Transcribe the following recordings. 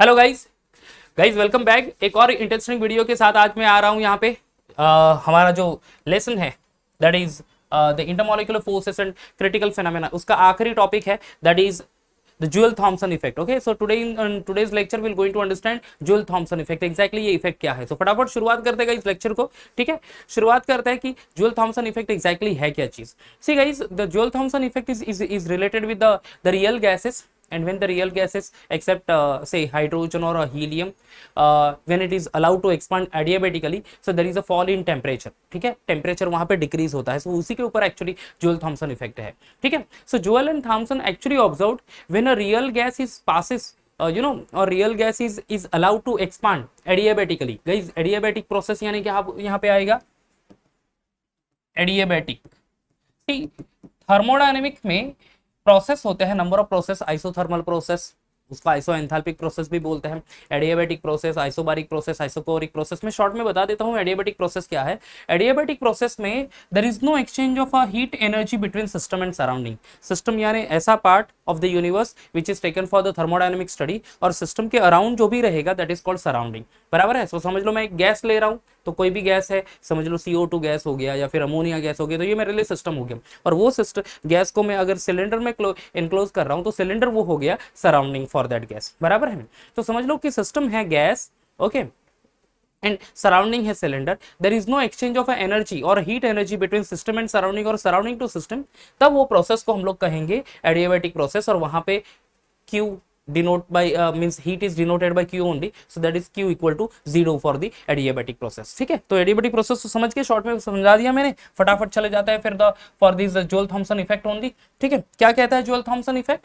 Hello guys welcome back एक और interesting video के साथ आज मैं आ रहा हूं यहाँ पे। हमारा जो लेसन है that is the intermolecular forces and critical phenomena, उसका आखिरी टॉपिक है that is the Joule Thomson effect. Okay, so today in today's lecture will going to understand Joule Thomson effect. Exactly ये इफेक्ट क्या है। सो फटाफट शुरुआत करते हैं इस लेक्चर को। ठीक है, शुरुआत करते हैं कि जूल थॉमसन इफेक्ट एग्जैक्टली है क्या चीज। See guys, the Joule Thomson effect is related with the real gases, and when the real gases except say hydrogen or helium, when it is allowed to expand adiabatically, so there is a fall in temperature. ठीक है, temperature वहां पे decrease होता है। सो उसी के ऊपर actually joule Thomson effect है। ठीक है, so Joule and Thomson actually observed when a real gas is passes or real gas is allowed to expand adiabatically. guys, adiabatic process यानी कि यहाँ पे आएगा एडियाबैटिक। थर्मोडायनेमिक में प्रोसेस होते हैं number of process, isothermal process, उसका iso enthalpic process भी बोलते हैं, adiabatic process, isobaric process, isochoric process. में शॉर्ट में बता देता हूं एडियाबैटिक प्रोसेस क्या है। एडियाबैटिक प्रोसेस में there is no exchange of a heat energy between system and surrounding. System यानी ऐसा part of the universe which is taken for the thermodynamic study, और सिस्टम के अराउंड जो भी रहेगा दैट इज कॉल्ड सराउंडिंग। बराबर है। सो समझ लो मैं एक गैस ले रहा हूं, तो कोई भी गैस है, समझ लो CO2 गैस हो गया या फिर अमोनिया गैस हो गया, तो ये मेरे लिए सिस्टम हो गया। और वो सिस्टम गैस को मैं अगर सिलेंडर में इनक्लोज कर रहा हूं तो सिलेंडर वो हो गया सराउंडिंग फॉर दैट गैस। बराबर है। तो समझ लो कि सिस्टम है गैस, ओके, एंड सराउंडिंग है cylinder. There is no exchange of energy और heat energy between system and surrounding और सराउंडिंग टू सिस्टम, तब वो प्रोसेस को हम लोग कहेंगे एडियाबैटिक प्रोसेस। और वहां पे Q denote by means heat is denoted by Q only, so that is Q equal to 0 for the adiabatic process। ठीक है, तो एडियाबैटिक प्रोसेस तो समझ के शॉर्ट में समझा दिया मैंने। फटाफट चले जाता है फिर the for this Joule Thomson effect only. ठीक है, क्या कहता है जूल थॉमसन इफेक्ट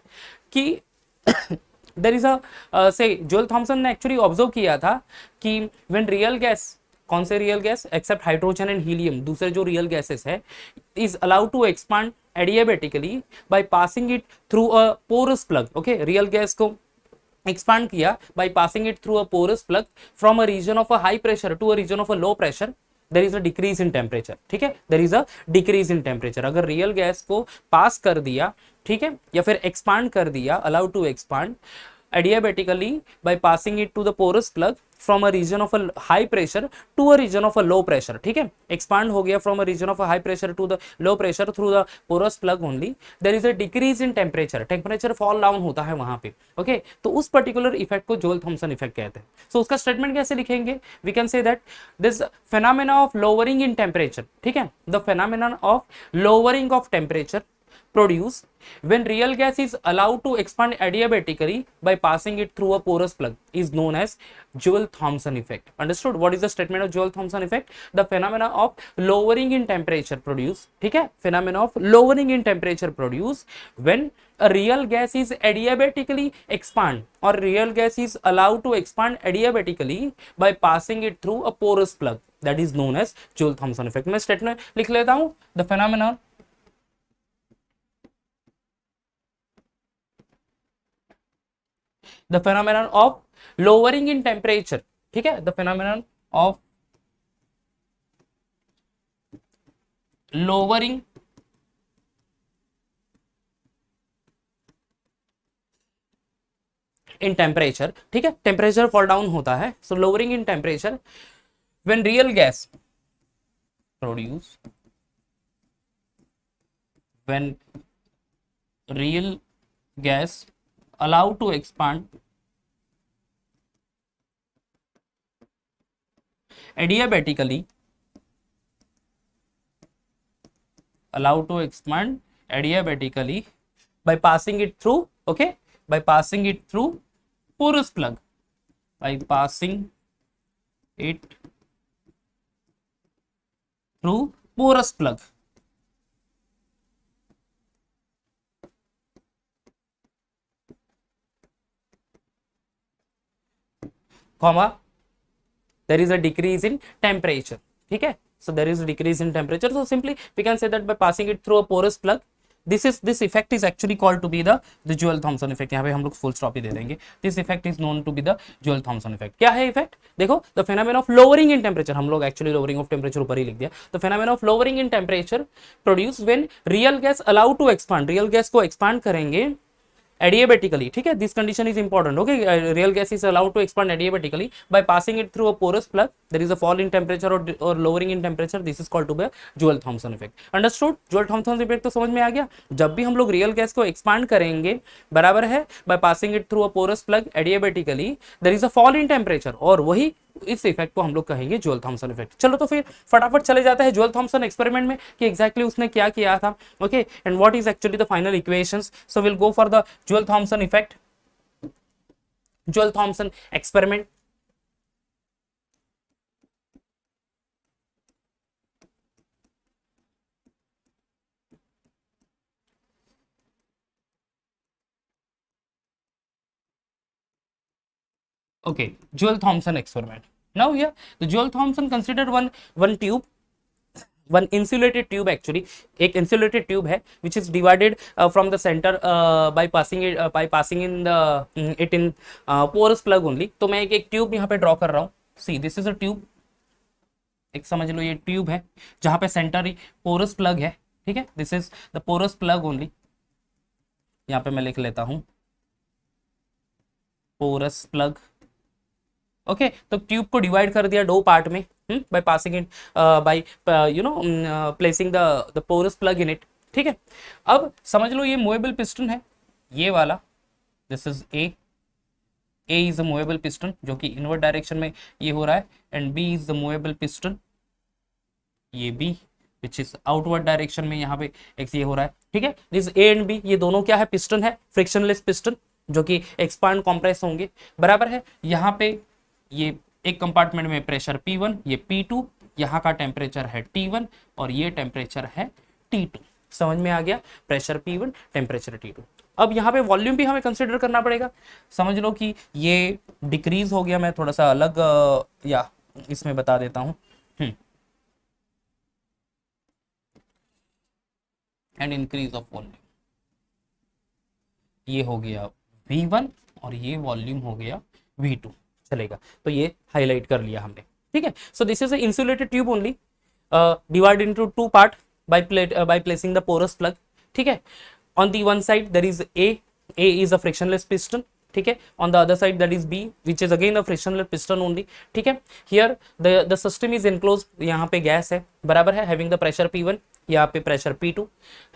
कि देयर इज अ से जूल थॉमसन ने एक्चुअली ऑब्जर्व किया था कि व्हेन रियल गैस, कौन से real gas except hydrogen and helium, दूसरे जो रियल गैसेस है, is allowed to expand adiabatically by passing it through a porous plug। okay, real gas को एक्सपांड किया by passing it through a porous plug from a region of a high pressure to a region of a low pressure, there is a decrease in temperature। ठीक है, there is a decrease in temperature। अगर real gas को पास कर दिया, ठीक है, या फिर एक्सपांड कर दिया, allowed to expand adiabatically by passing it to the porous plug from a region of a high pressure to a region of a low pressure। ठीक है, expand हो गया from a region of a high pressure to the low pressure through the porous plug only, there is a decrease in temperature, temperature fall down होता है वहां पे। Okay, तो उस पर्टिकुलर इफेक्ट को जूल थॉमसन इफेक्ट कहते हैं। So उसका स्टेटमेंट कैसे लिखेंगे, we can say that this phenomena of lowering in temperature, ठीक है, the phenomena of lowering of temperature produce when real gas is allowed to expand adiabatically by passing it through a porous plug is known as Joule-Thomson effect। Understood? What is the statement of Joule-Thomson effect? The phenomena of lowering in temperature produce, ठीक है, phenomena of lowering in temperature produce when a real gas is adiabatically expand or real gas is allowed to expand adiabatically by passing it through a porous plug, that is known as Joule-Thomson effect। मैं statement लिख लेता हूं, the phenomena the phenomenon of lowering in temperature, ठीक है, the phenomenon of lowering in temperature, ठीक है, temperature fall down होता है। so lowering in temperature when real gas produce, when real gas allowed to expand adiabatically, allowed to expand adiabatically by passing it through, okay, by passing it through porous plug, by passing it through porous plug, comma, there is a decrease in temperature। ठीक है, so there is a decrease in temperature, so simply we can say that by passing it through a porous plug, this effect is actually called to be the Joule-Thomson effect। यहाँ पे हम लोग full stop ही दे देंगे। this effect is known to be the Joule-Thomson effect। क्या है effect, देखो, the phenomenon of lowering in temperature, हम लोग एक्चुअली lowering of temperature ऊपर ही लिख दिया। the phenomenon of lowering in temperature produce when real gas allowed to expand, real gas को expand करेंगे adiabatically, ठीक है, this condition is important, okay, real gas is allowed to expand adiabatically by passing it through a porous plug. There is a fall in temperature or lowering in temperature. This is called to be Joule Thomson effect. Understood? Joule Thomson effect तो समझ में आ गया। जब भी हम लोग real gas को expand करेंगे, बराबर है, by passing it through a porous plug adiabatically, there is a fall in temperature, और वही इस इफेक्ट को हम लोग कहेंगे जोल थॉमसन इफेक्ट। चलो तो फिर फटाफट चले जाते हैं जोल थॉमसन एक्सपेरिमेंट में कि एग्जैक्टली उसने क्या किया था, okay, and what is actually the final equations. So will go for the Joule Thomson effect, Joule Thomson experiment. Okay, Joule Thomson experiment. Now here the Joule Thomson considered one tube, one insulated tube actually, एक insulated tube है which is divided from the center by passing in the it in porous plug only. तो मैं एक tube यहाँ पे draw कर रहा हूँ। See, this is a tube, एक समझ लो ये ट्यूब है जहाँ पे सेंटर पोरस प्लग है, ठीक है, this is the porous plug only. यहाँ पे मैं लिख लेता हूँ पोरस प्लग, ओके। तो ट्यूब को डिवाइड कर दिया दो पार्ट में by passing it by placing the porous plug in it, ठीक है। अब समझ लो ये मूवेबल पिस्टन है, ये वाला, this is A is the movable piston जो कि इनवर्ट डायरेक्शन में ये हो रहा है, and B is the movable piston, ये B which is outward direction में यहाँ पे एक ये हो रहा है, ठीक है। दिस ए एंड बी ये दोनों क्या है, पिस्टन है, फ्रिक्शनलेस पिस्टन जो कि एक्सपांड कॉम्प्रेस होंगे, बराबर है। यहाँ पे ये एक कंपार्टमेंट में प्रेशर P1, ये P2, यहाँ का टेम्परेचर है T1 और ये टेम्परेचर है T2। समझ में आ गया, प्रेशर P1, टेम्परेचर T2। अब यहाँ पे वॉल्यूम भी हमें कंसिडर करना पड़ेगा। समझ लो कि ये डिक्रीज हो गया, मैं थोड़ा सा अलग या इसमें बता देता हूँ, एंड इंक्रीज ऑफ वॉल्यूम, ये हो गया V1 और ये वॉल्यूम हो गया V2, चलेगा। तो ये हाईलाइट कर लिया हमने, ठीक है। So this is a insulated tube only, divide into two part by placing the porous plug, ठीक है। On the one side there is A is a frictionless piston, ठीक है। On the other side that is B which is again a frictionless piston only, ठीक है। Here the system is enclose, यहाँ पे gas है, बराबर है, having the pressure P1, यहाँ पे pressure P2,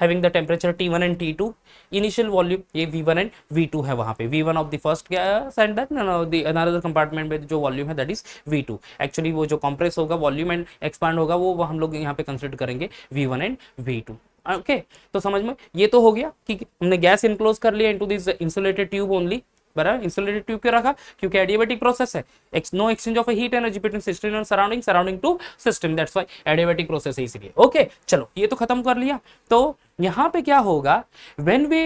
having the temperature T1 and T2, initial volume ये V1 एंड V2 है, वहाँ पे V1 of the first gas and then another compartment में जो वॉल्यूम है दैट इज V2। एक्चुअली वो जो कंप्रेस होगा वॉल्यूम एंड एक्सपांड होगा वो हम लोग यहाँ पे कंसिडर करेंगे V1 एंड V2, ओके। तो समझ में ये तो हो गया कि हमने गैस इनक्लोज कर लिया into this insulated tube only, बराबर। इंसुलेटेड ट्यूब क्यों रखा, क्योंकि एडियाबैटिक प्रोसेस है, no exchange of heat energy between system and surrounding to system, that's why adiabatic process है इसलिए, ओके। चलो ये तो खत्म कर लिया। तो यहाँ पे क्या होगा, when we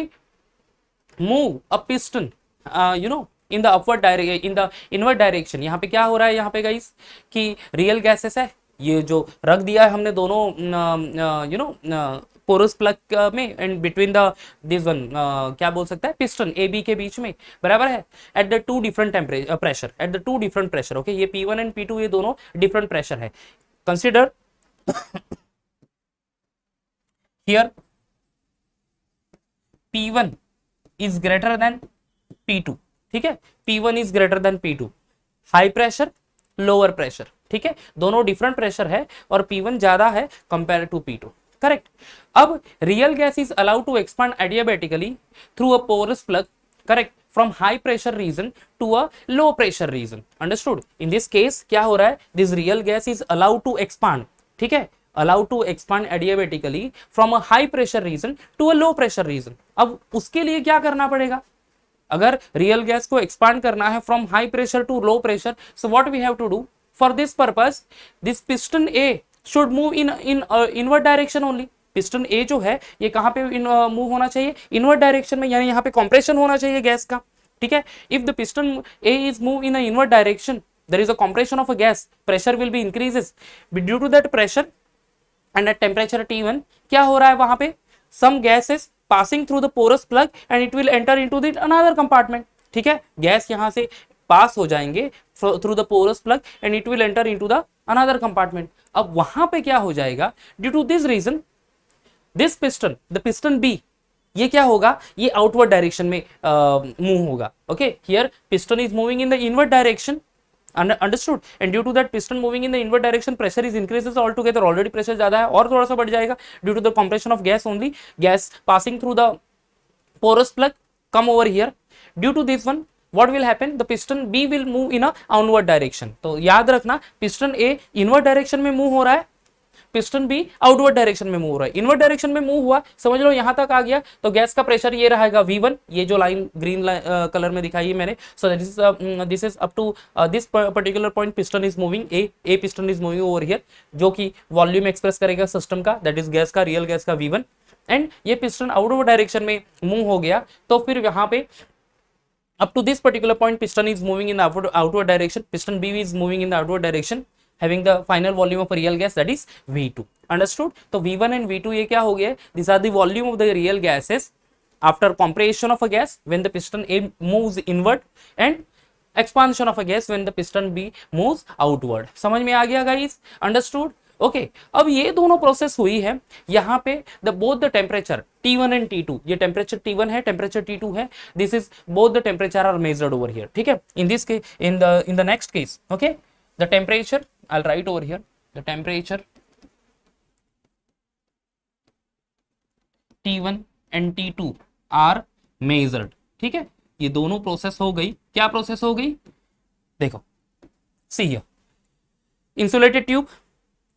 move a piston in the upward direction, in the inward direction, यहाँ पे क्या हो रहा है, यहाँ पे गाइस कि रियल गैसेस है, ये जो रख दिया है हमने दोनों पोरस प्लग में and between the this one क्या बोल सकता है, पिस्टन ए बी के बीच में, बराबर है, at the two different temperature pressure, at the two different pressure, okay. ये P1 एंड P2 ये दोनों डिफरेंट प्रेशर है। Consider here P1 is greater than P2, ठीक है, P1 is greater than P2, high pressure lower pressure, ठीक है, दोनों different pressure है और P1 ज्यादा है कंपेयर टू P2, करेक्ट। अब real gas is allowed to expand adiabatically through a porous plug, correct, from high pressure region to a low pressure region, understood. In this case क्या हो रहा है, this real gas is allowed to expand, ठीक है, allowed to expand adiabatically from a high pressure region to a low pressure region. अब उसके लिए क्या करना पड़ेगा, अगर रियल गैस को एक्सपांड करना है from high pressure to low pressure, so what we have to do, for this purpose this piston A should move in invert direction only. Piston A जो है ये कहाँ पे मूव होना चाहिए, इनवर्ट डायरेक्शन में, यानी यहाँ पे कंप्रेशन होना चाहिए गैस का, ठीक है। If the piston A is move in invert direction, there is a compression of a gas, pressure will be increases, due to that pressure and at temperature T1 क्या हो रहा है, वहां पे some gases passing through the porous plug and it will enter into the another compartment, ठीक है। Gas यहाँ से पास हो जाएंगे through the porous plug and it will enter into the another compartment. अब वहां पे क्या हो जाएगा, due to this reason this piston, the piston B ये क्या होगा, ये आउटवर्ड डायरेक्शन में मूव होगा. Okay, here piston is moving in the inward direction. Understood? And due to that piston moving in the inward direction, pressure is increases altogether. Already pressure ज्यादा है और थोड़ा सा बढ़ जाएगा due to the compression of gas only. Gas passing through the porous plug come over here. Due to this one, what will happen? The piston B will move in a onward direction. तो याद रखना, piston A inward direction में move हो रहा है, piston भी outward direction में move हो रहा है. इनवर्ड डायरेक्शन में मूव हुआ, समझ लो यहां तक आ गया, तो गैस का प्रेशर ये रहेगा V1, ये जो लाइन ग्रीन कलर में दिखाई है मैंने. So this is up to this particular point piston is moving, A piston is moving over here, जो कि वॉल्यूम एक्सप्रेस करेगा सिस्टम का, दैट इज गैस का, रियल गैस का V1. एंड ये पिस्टन आउटवर्ड डायरेक्शन में मूव हो गया, तो फिर यहाँ पे up to this particular point piston is moving in the outward direction, piston B is moving in the outward direction, having the final volume of a real gas, that is V2. Understood? तो V1 and V2 ये क्या हो गया, these are the volume of the real gases after compression of a gas when the piston A moves inward and expansion of a gas when the piston B moves outward. समझ में आ गया guys? Understood? Okay अब ये दोनों process हुई है यहाँ पे, the both the temperature T1 and T2, ये टेम्परेचर T1 है, टेम्परेचर T2 है, this is both the temperature are measured over here. ठीक है, इन दिस के in the next case, okay, the temperature I will write over here, the temperature T1 and T2 are measured. ठीक है, ये दोनों process हो गई. क्या प्रोसेस हो गई, देखो, see here, insulated tube,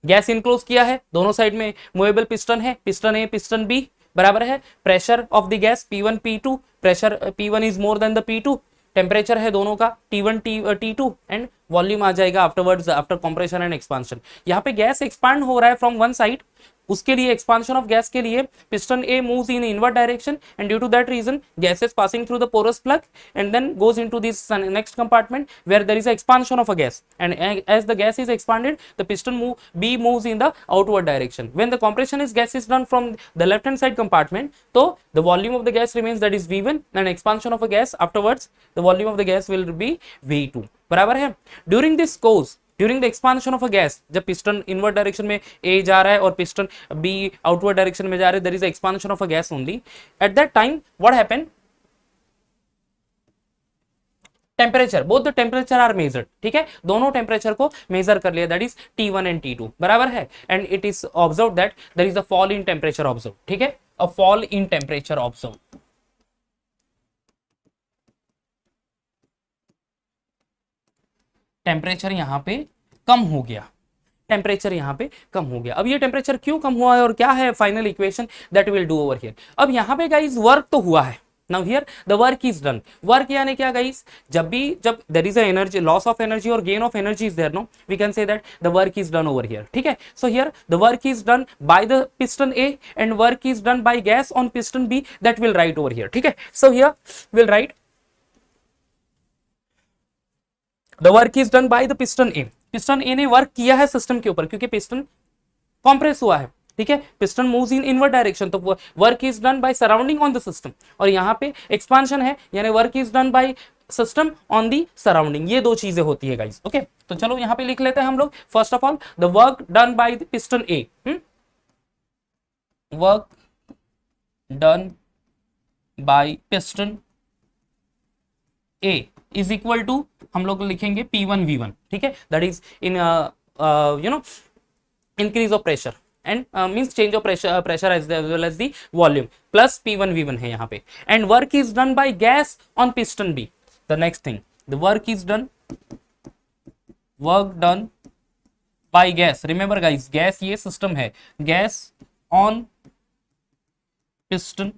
gas enclose किया है, दोनों साइड में मूवेबल पिस्टन है, पिस्टन ए पिस्टन बी बराबर है, pressure of the gas P1 P2, pressure P1 is more than the P2, temperature है दोनों का T1 T2 एंड वॉल्यूम आ जाएगा afterwards after compression and expansion. यहाँ पे गैस एक्सपांड हो रहा है फ्रॉम वन साइड, उसके लिए एक्सपांशन ऑफ गैस के लिए piston A moves in inward direction and due to that reason gas is passing through the porous plug and then goes into this next compartment where there is expansion of a gas and as the gas is expanded the piston B moves in the outward direction. When the compression is gas is done from the left hand side compartment, so the volume of the gas remains, that is V1, and expansion of a gas afterwards the volume of the gas will be V2. बराबर है. During this course, during the expansion of a gas, जब piston inward direction में ए जा रहा है और piston B outward direction में जा रहा है, there is expansion of a gas only. At that time what happen, temperature, both the temperature are measured. ठीक है, दोनों टेम्परेचर को मेजर कर लिया, that is T1 and T2 बराबर है. And it is observe that there is a fall in temperature observe. ठीक है, a fall in temperature observe. Temperature यहाँ पे कम हो गया, टेम्परेचर यहाँ पे कम हो गया. अब ये टेम्परेचर क्यों कम हुआ है और क्या है final equation, that will do over here. अब यहाँ पे गाइस वर्क तो हुआ है. Now here the work is done. Work यानी क्या गाइस, जब there is a energy loss of energy और gain of energy is there, no we can say that the work is done over here. ठीक है, so here the work is done by the piston A and work is done by gas on piston B, that will write over here. ठीक है, so here will write the work is done by the piston A. Piston A ने work किया है system के ऊपर क्योंकि piston compress हुआ है. ठीक है, piston moves in inward direction, तो work is done by surrounding on the system. और यहाँ पे एक्सपांशन है यानी work is done by system on the surrounding. ये दो चीजें होती है गाइस. ओके, तो चलो यहाँ पे लिख लेते हैं हम लोग. First of all the work done by the piston A, work done by piston A is equal to, हम लोग लिखेंगे P1 V1. ठीक है, that is in you know increase of pressure and means change of pressure as well as the volume, plus P1 V1 है यहाँ पे. And work is done by gas on piston B. The next thing, the work done by gas. Remember guys, gas ये system है, gas on piston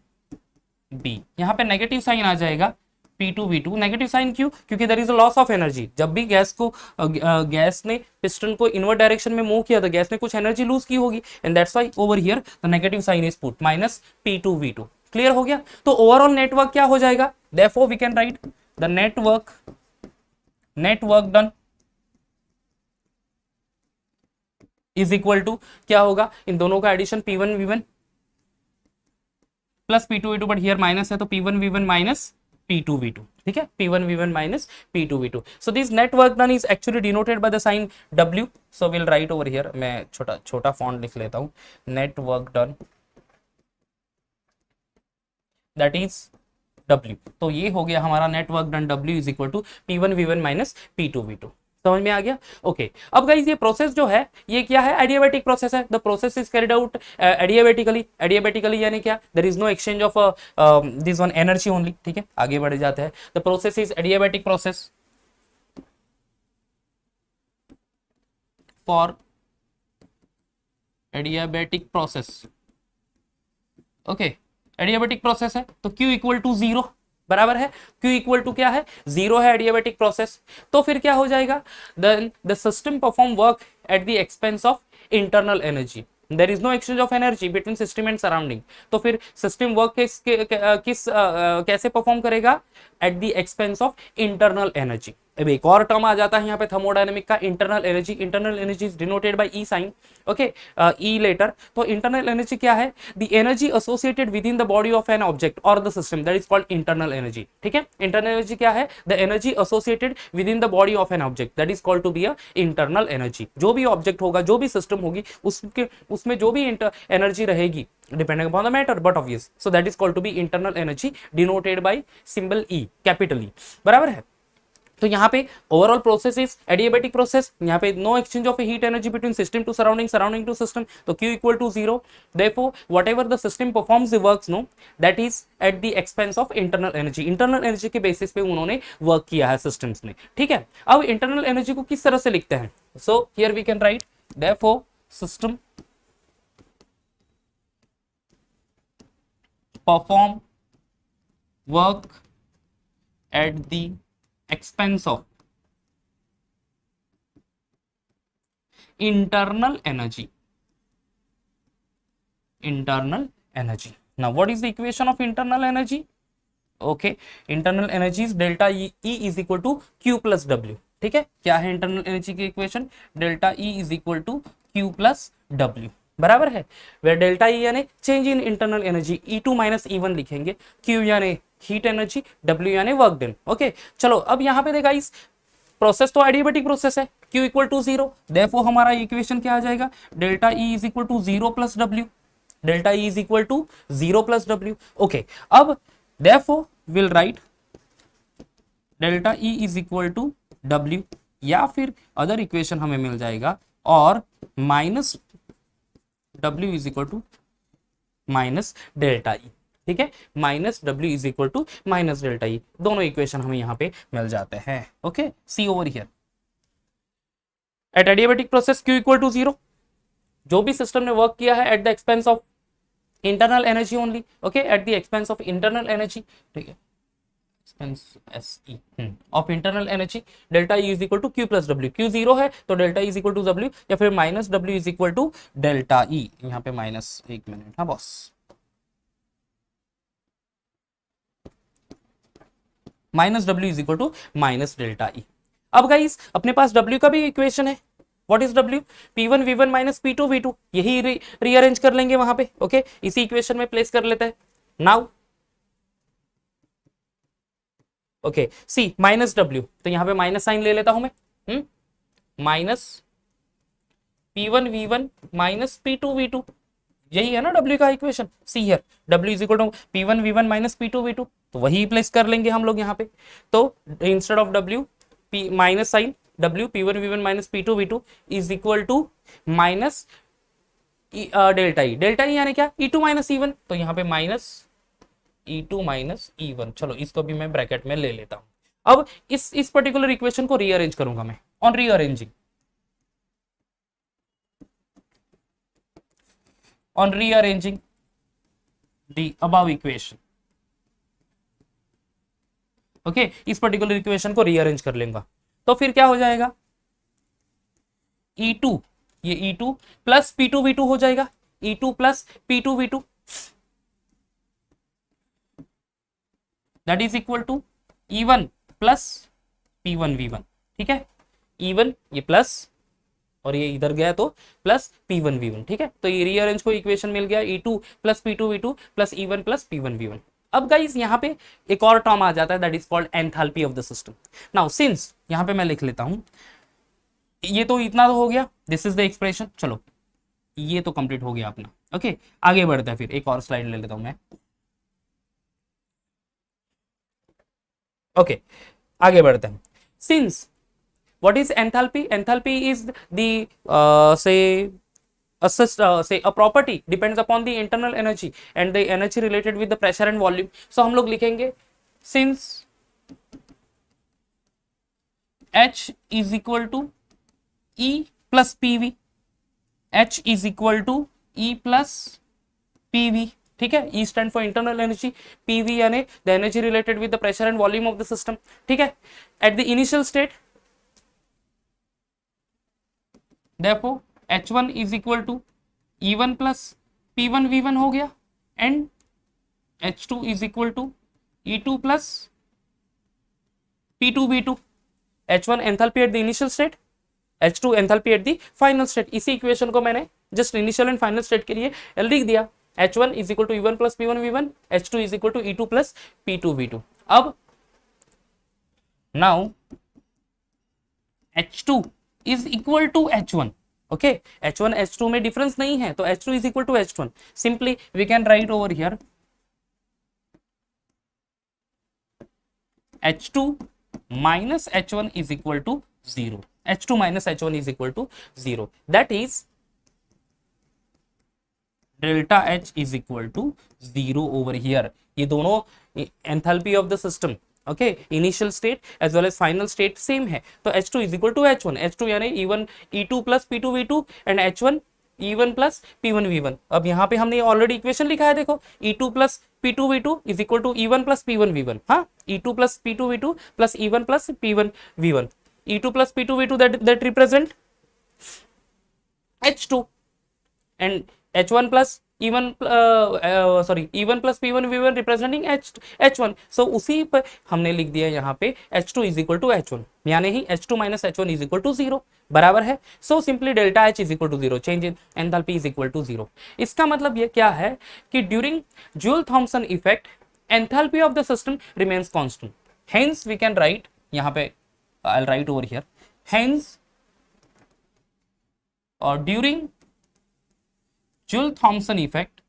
B. यहाँ पे negative sign आ जाएगा, P2 V2. Negative sign क्यों, क्योंकि there is a loss of energy. जब भी gas ने पिस्टन को इनवर्ड डायरेक्शन में मूव किया तो गैस ने कुछ एनर्जी लूज की होगी and that's why over here the negative sign is put minus P2 V2. Clear हो गया. तो ओवरऑल नेटवर्क क्या हो जाएगा, therefore we can write the network done is equal to, क्या होगा, इन दोनों का addition P1 V1 plus P2 V2, but here minus है तो P1 V1 minus P2 V2. ठीक है, P1 V1 minus P2 V2. So this net work done is actually denoted by the sign W. So we'll write over here. मैं छोटा font लिख लेता हूँ. Net work done that is W। तो ये हो गया हमारा network done, W is equal to P1 V1 minus P2 V2। समझ में आ गया? ओके। अब गाइस ये प्रोसेस जो है ये क्या है? एडियाबैटिक प्रोसेस है। The process is carried out adiabatically. Adiabatically यानी क्या? There is no exchange of this one energy only. ठीक है, आगे बढ़ जाते हैं। The process is adiabatic process for adiabatic process. Okay, adiabatic process है तो Q इक्वल टू 0 बराबर है। Q इक्वल टू क्या है? 0 है एडियाबैटिक प्रोसेस। तो फिर क्या हो जाएगा? Then the system perform work at the expense of internal energy. There is no exchange of energy between system and surrounding. तो फिर सिस्टम वर्क कैसे परफॉर्म करेगा? At the expense of internal energy. अब एक और टर्म आ जाता है यहाँ पे थर्मोडायनेमिक का, internal energy. Internal energy is denoted by E sign, okay, E letter. तो इंटरनल एनर्जी क्या है? The energy associated with in the body of an object और the system, that is called internal energy. ठीक है, internal energy क्या है? The energy associated with in the body of an object, that is called to be a internal energy. जो भी object होगा, जो भी सिस्टम होगी, उसमें जो भी एनर्जी रहेगी depending upon the matter, but obvious, so that is called to be internal energy denoted by symbol E, capital E। बराबर है? तो यहाँ पे overall process is adiabatic process. यहाँ पे no exchange of heat energy between system to surrounding, surrounding to system. तो Q equal to 0। Therefore whatever the system performs the works, no, that is at the expense of internal energy. Internal energy के basis पे उन्होंने work किया है systems ने। ठीक है, अब इंटरनल एनर्जी को किस तरह से लिखते हैं? So here we can write therefore system perform work at the expense of internal energy। internal energy, now what is the equation of internal energy? okay, internal energy is delta E is equal to Q plus W। ठीक है, क्या है internal energy की equation? Delta E is equal to Q plus W। बराबर है? वे delta E यानी change in internal energy, E2 minus E1 लिखेंगे। Q यानी हीट एनर्जी, W यानी वर्क डन। ओके, चलो अब यहाँ पे देखा, इस प्रोसेस तो एडियाबैटिक प्रोसेस है, Q इक्वल टू 0। देयरफॉर हमारा इक्वेशन क्या आ जाएगा? Delta E is equal to 0 plus W। Delta E is equal to 0 plus W। Okay, अब therefore will write delta E is equal to W, या फिर other equation हमें मिल जाएगा, और minus W is equal to minus delta E। ठीक है, minus W is equal to minus delta E। दोनों इक्वेशन हमें यहाँ पे मिल जाते हैं। Okay, see over here, at adiabatic process Q equal to 0, जो भी सिस्टम ने वर्क किया है eight the expense of internal energy only. Okay, at the expense of internal energy. ठीक है, of internal energy, delta E is equal to Q plus W। Q 0 है तो delta E is equal to W, या फिर minus W is equal to delta E। यहाँ पे minus, एक minute, हाँ boss, minus W is equal to minus delta E। अब guys अपने पास W का भी इक्वेशन है। What is W? P1 V1 minus P2 V2। यही रीअरेंज कर लेंगे वहां पे। ओके, इसी इक्वेशन में प्लेस कर लेते हैं नाउ। ओके, सी माइनस W, तो यहाँ पे माइनस साइन ले लेता हूं मैं। Minus P1 V1 minus P2 V2, यही है ना W का equation. See here W is equal to P1 V1 minus P2 V2, तो वही प्लेस कर लेंगे हम लोग यहाँ पे। तो instead of W, P minus sign W, P1 V1 minus P2 V2 is equal to minus delta E। Delta E यानी क्या? E2 माइनस E1, तो यहाँ पे माइनस E2 माइनस E1। चलो इसको भी मैं ब्रैकेट में ले लेता हूं। अब इस पर्टिकुलर इक्वेशन को रीअरेंज करूंगा मैं। On rearranging, on rearranging the above equation, okay, इस पर्टिकुलर इक्वेशन को रीअरेंज कर लेंगे तो फिर क्या हो जाएगा? E2, ये E2 प्लस P2 V2 हो जाएगा। E2 plus P2 V2 that is equal to E1 plus P1 V1। ठीक है, E1 ये प्लस और ये इधर गया तो प्लस P1 V1। ठीक है, तो ये रीअरेंज को इक्वेशन मिल गया, E2 plus P2 V2 plus E1 plus P1 V1। अब गाइस यहाँ पे एक और टर्म आ जाता है, that is called enthalpy of the system. Now since यहाँ पे मैं लिख लेता हूं, ये तो इतना तो हो गया, दिस इज द एक्सप्रेशन। चलो ये तो कंप्लीट हो गया अपना। ओके, आगे बढ़ते हैं, फिर एक और स्लाइड ले लेता हूं मैं। ओके, आगे बढ़ते हैं। Since what is enthalpy? Enthalpy is the say a property depends upon the internal energy and the energy related with the pressure and volume. So हम लोग लिखेंगे since H is equal to E plus PV, H is equal to E plus PV, ठीक है। E stand for internal energy, PV यानी the energy related with the pressure and volume of the system, ठीक है। At the initial state therefore H1 is equal to E1 plus P1 V1 हो गया and H2 is equal to E2 plus P2 V2। H1 enthalpy at the initial state, H2 enthalpy at the final state। इसी equation को मैंने just initial and final state के लिए लिख दिया। H1 is equal to E1 plus P1 V1, H2 is equal to E2 plus P2 V2। अब now H2 is equal to H1, okay, H1 H2 में difference नहीं है तो H2 is equal to H1। simply we can write over here H2 minus H1 is equal to 0, H2 minus H1 is equal to 0, that is delta H is equal to 0 over here। ये दोनों enthalpy of the system, okay, initial state as well as final state same है तो H2 is equal to H1, H2 यानी E1 E2 plus P2 V2 and H1 E1 plus P1 V1। अब यहाँ पे हमने already equation लिखा है, देखो E2 plus P2 V2 is equal to E1 plus P1 V1। हाँ, E2 plus P2 V2 plus E1 plus P1 V1, E2 plus P2 V2 that represent H2 and H1 plus E1 E1 plus P1 V1 representing H1। so उसी पर हमने लिख दिया यहाँ पे H2 is equal to H1 यानी ही H2 minus H1 is equal to 0 बराबर है। so simply delta H is equal to 0, change in enthalpy is equal to 0। इसका मतलब ये क्या है कि during Joule-Thomson effect enthalpy of the system remains constant, hence we can write यहाँ पे I'll write over here hence during Joule-Thomson effect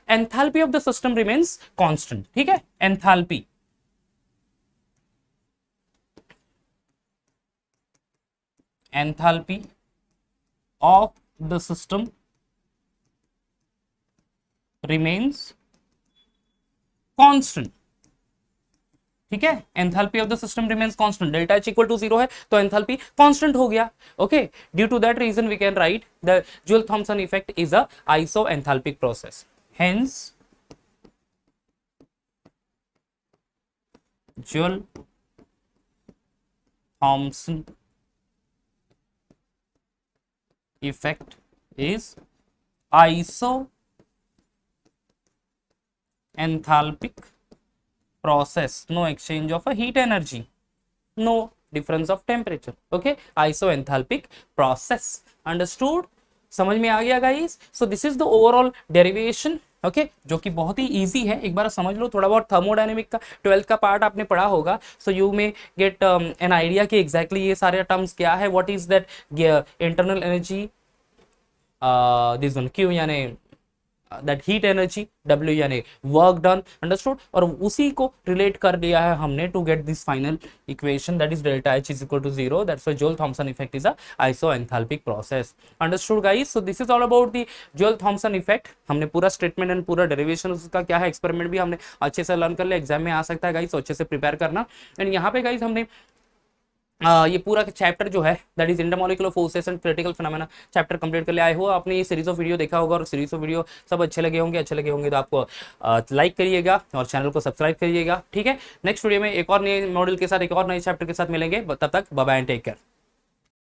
enthalpy of the system remains constant, ठीक है। enthalpy of the system remains constant, ठीक है। Enthalpy of the system remains constant, delta H equal to 0 है तो enthalpy constant हो गया, okay. Due to that reason we can write the Joule-Thomson effect is a isoenthalpic process, hence Joule-Thomson effect is isoenthalpic process, no exchange of a heat energy, no difference of temperature, okay, isoenthalpic process, understood? समझ में आ गया guys? so this is the overall derivation, okay जो कि बहुत ही easy है, एक बार समझ लो। थोड़ा बहुत थर्मोडायनेमिक का 12th का पार्ट आपने पढ़ा होगा, so you may get an idea कि एग्जैक्टली ये सारे टर्म्स क्या है, what is that internal energy, this one Q यानी दैट हीट एनर्जी, W यानी वर्क डन, अंडरस्टूड। और उसी को रिलेट कर दिया है हमने to get this final equation that is delta H is equal to 0, that's why Joule-Thomson effect is a isoenthalpic process, understood guys. So this is all about the Joule-Thomson effect. हमने पूरा statement and पूरा derivation उसका क्या है, experiment भी हमने अच्छे से लर्न कर लिया, एग्जाम में आ सकता है गाइस, तो अच्छे से प्रिपेयर करना। एंड यहाँ पे गाइस हमने ये पूरा चैप्टर जो है that is intermolecular forces and theoretical phenomena chapter complete कर लिया। आई होप आपने ये सीरीज ऑफ वीडियो देखा होगा और सीरीज ऑफ वीडियो सब अच्छे लगे होंगे तो आपको लाइक करिएगा और चैनल को सब्सक्राइब करिएगा, ठीक है। नेक्स्ट वीडियो में एक और नए मॉडल के साथ, एक और नए चैप्टर के साथ मिलेंगे, तब तक bye bye and take care.